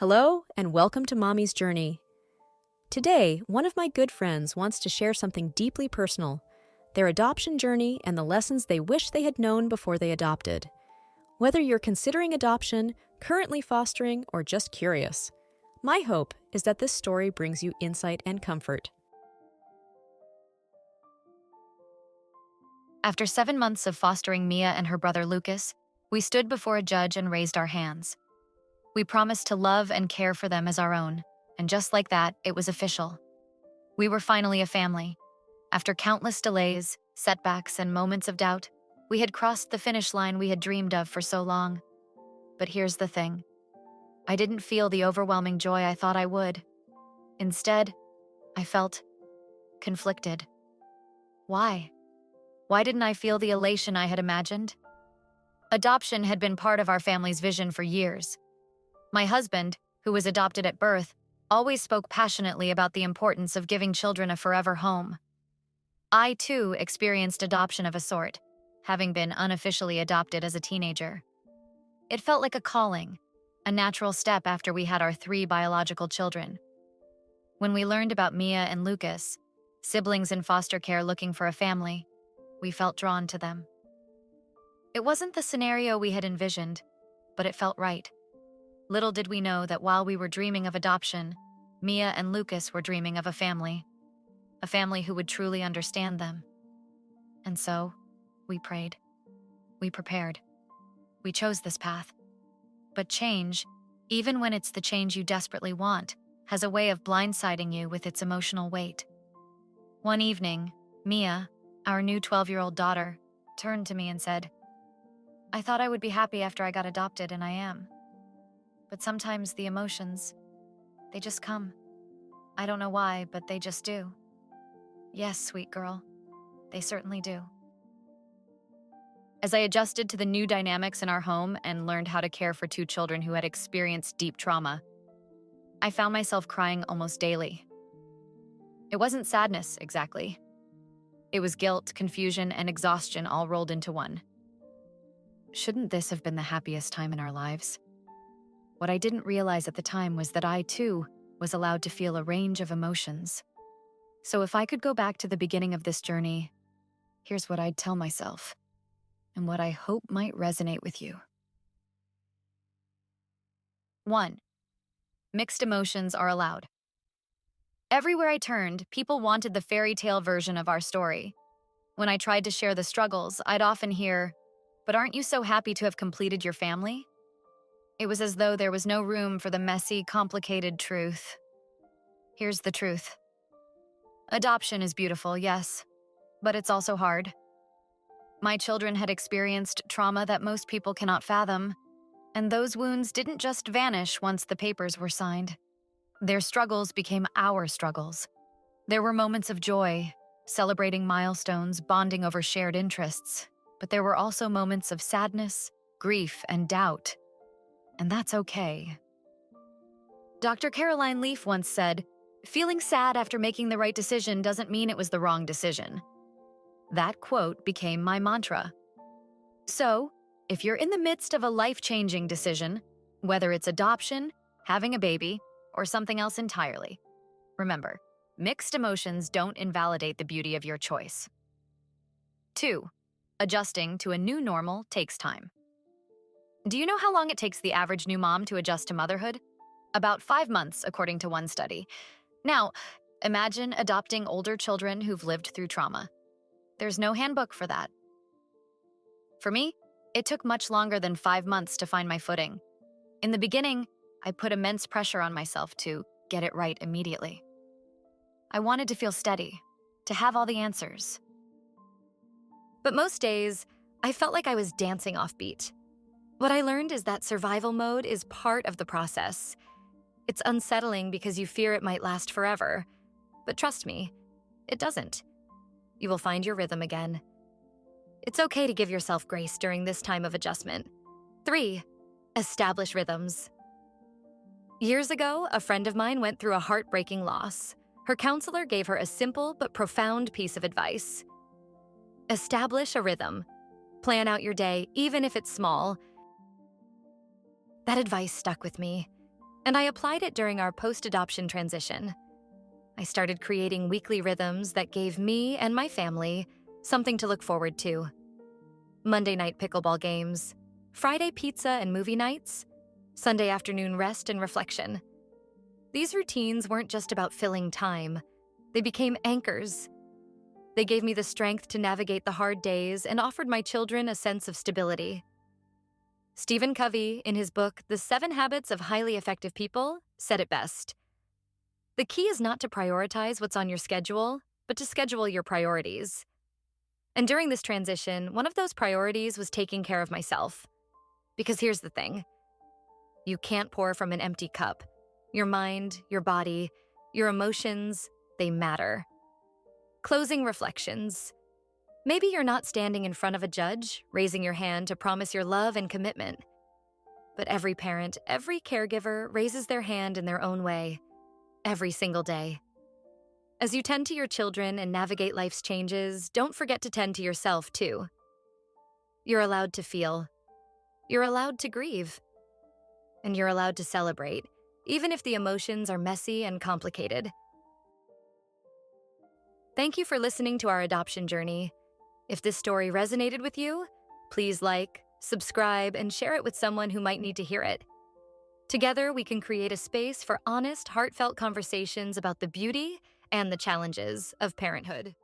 Hello, and welcome to Mommy's Journey. Today, one of my good friends wants to share something deeply personal, their adoption journey and the lessons they wish they had known before they adopted. Whether you're considering adoption, currently fostering, or just curious, my hope is that this story brings you insight and comfort. After 7 months of fostering Mia and her brother Lucas, we stood before a judge and raised our hands. We promised to love and care for them as our own, and just like that, it was official. We were finally a family. After countless delays, setbacks, and moments of doubt, we had crossed the finish line we had dreamed of for so long. But here's the thing. I didn't feel the overwhelming joy I thought I would. Instead, I felt conflicted. Why? Why didn't I feel the elation I had imagined? Adoption had been part of our family's vision for years. My husband, who was adopted at birth, always spoke passionately about the importance of giving children a forever home. I, too, experienced adoption of a sort, having been unofficially adopted as a teenager. It felt like a calling, a natural step after we had our 3 biological children. When we learned about Mia and Lucas, siblings in foster care looking for a family, we felt drawn to them. It wasn't the scenario we had envisioned, but it felt right. Little did we know that while we were dreaming of adoption, Mia and Lucas were dreaming of a family who would truly understand them. And so, we prayed. We prepared. We chose this path. But change, even when it's the change you desperately want, has a way of blindsiding you with its emotional weight. One evening, Mia, our new 12-year-old daughter, turned to me and said, "I thought I would be happy after I got adopted, and I am. But sometimes the emotions, they just come. I don't know why, but they just do." Yes, sweet girl, they certainly do. As I adjusted to the new dynamics in our home and learned how to care for 2 children who had experienced deep trauma, I found myself crying almost daily. It wasn't sadness, exactly. It was guilt, confusion, and exhaustion all rolled into one. Shouldn't this have been the happiest time in our lives? What I didn't realize at the time was that I, too, was allowed to feel a range of emotions. So if I could go back to the beginning of this journey, here's what I'd tell myself, and what I hope might resonate with you. 1. Mixed emotions are allowed. Everywhere I turned, people wanted the fairy tale version of our story. When I tried to share the struggles, I'd often hear, "But aren't you so happy to have completed your family?" It was as though there was no room for the messy, complicated truth. Here's the truth. Adoption is beautiful, yes, but it's also hard. My children had experienced trauma that most people cannot fathom, and those wounds didn't just vanish once the papers were signed. Their struggles became our struggles. There were moments of joy, celebrating milestones, bonding over shared interests, but there were also moments of sadness, grief, and doubt. And that's okay. Dr. Caroline Leaf once said, "Feeling sad after making the right decision doesn't mean it was the wrong decision." That quote became my mantra. So, if you're in the midst of a life-changing decision, whether it's adoption, having a baby, or something else entirely, remember, mixed emotions don't invalidate the beauty of your choice. 2. Adjusting to a new normal takes time. Do you know how long it takes the average new mom to adjust to motherhood? About 5 months, according to one study. Now, imagine adopting older children who've lived through trauma. There's no handbook for that. For me, it took much longer than 5 months to find my footing. In the beginning, I put immense pressure on myself to get it right immediately. I wanted to feel steady, to have all the answers. But most days, I felt like I was dancing off beat. What I learned is that survival mode is part of the process. It's unsettling because you fear it might last forever. But trust me, it doesn't. You will find your rhythm again. It's okay to give yourself grace during this time of adjustment. 3. Establish rhythms. Years ago, a friend of mine went through a heartbreaking loss. Her counselor gave her a simple but profound piece of advice. Establish a rhythm. Plan out your day, even if it's small. That advice stuck with me. And I applied it during our post-adoption transition. I started creating weekly rhythms that gave me and my family something to look forward to. Monday night pickleball games, Friday pizza and movie nights, Sunday afternoon rest and reflection. These routines weren't just about filling time. They became anchors. They gave me the strength to navigate the hard days and offered my children a sense of stability. Stephen Covey, in his book, The 7 Habits of Highly Effective People, said it best. The key is not to prioritize what's on your schedule, but to schedule your priorities. And during this transition, one of those priorities was taking care of myself. Because here's the thing. You can't pour from an empty cup. Your mind, your body, your emotions, they matter. Closing reflections. Maybe you're not standing in front of a judge, raising your hand to promise your love and commitment. But every parent, every caregiver raises their hand in their own way, every single day. As you tend to your children and navigate life's changes, don't forget to tend to yourself too. You're allowed to feel. You're allowed to grieve. And you're allowed to celebrate, even if the emotions are messy and complicated. Thank you for listening to our adoption journey. If this story resonated with you, please like, subscribe, and share it with someone who might need to hear it. Together, we can create a space for honest, heartfelt conversations about the beauty and the challenges of parenthood.